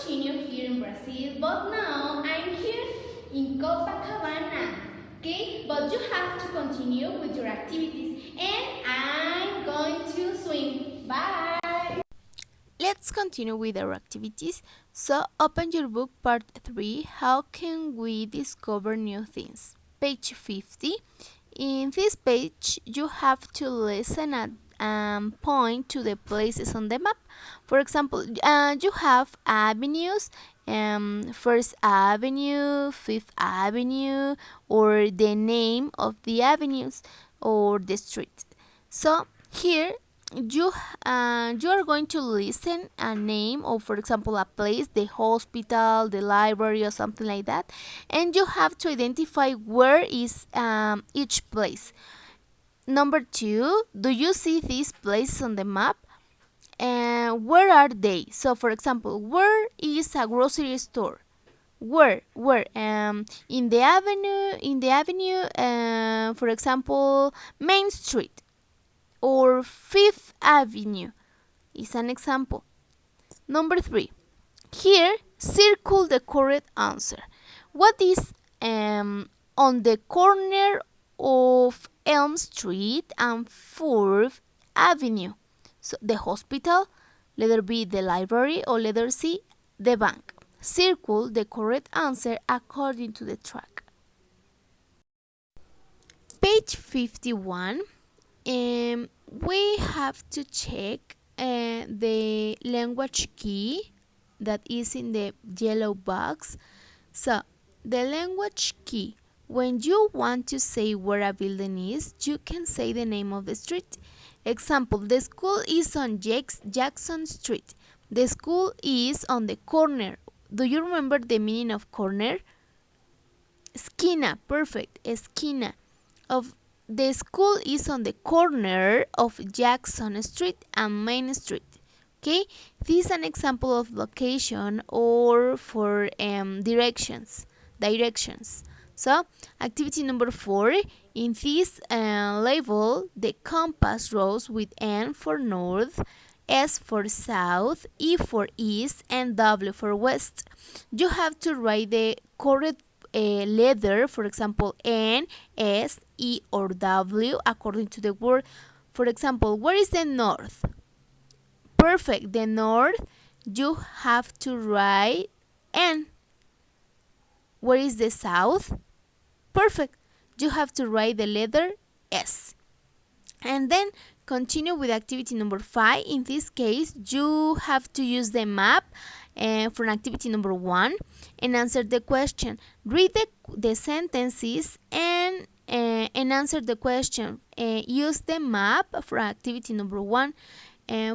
continue here in Brazil, but now I'm here in Copacabana. Okay, but you have to continue with your activities, and I'm going to swim. Bye. Let's continue with our activities. So open your book part 3, How Can We Discover New Things? Page 50. In this page, you have to listen and point to the places on the map. For example, you have avenues, First Avenue, Fifth Avenue, or the name of the avenues or the street. So here you are going to listen a name, or for example a place, the hospital, the library, or something like that, and you have to identify where is each place. Number 2, do you see these places on the map? And where are they? So for example, where is a grocery store? Where in the avenue, for example, Main Street or Fifth Avenue is an example. Number 3, here circle the correct answer. What is on the corner of Elm Street and 4th Avenue? So the hospital, letter B, the library, or letter C, the bank. Circle the correct answer according to the track. Page 51. We have to check the language key that is in the yellow box. So the language key, when you want to say where a building is, you can say the name of the street. Example, the school is on Jackson Street. The school is on the corner. Do you remember the meaning of corner? Esquina, perfect, esquina. The school is on the corner of Jackson Street and Main Street. Okay, this is an example of location or for directions. So, activity number 4. In this label, the compass rose with N for north, S for south, E for east, and W for west. You have to write the correct letter, for example, N, S, E, or W, according to the word. For example, where is the north? Perfect. The north, you have to write N. Where is the south? Perfect. You have to write the letter S. And then continue with activity number 5. In this case, you have to use the map for activity number 1 and answer the question. Read the sentences and answer the question. Use the map for activity number 1.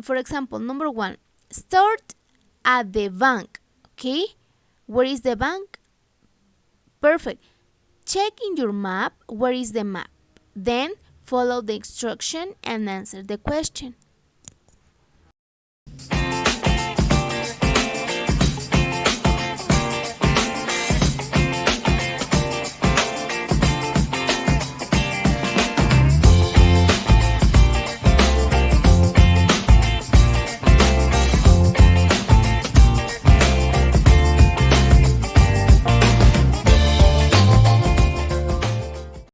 For example, number 1, start at the bank. Okay, where is the bank? Perfect. Check in your map where is the map. Then follow the instruction and answer the question.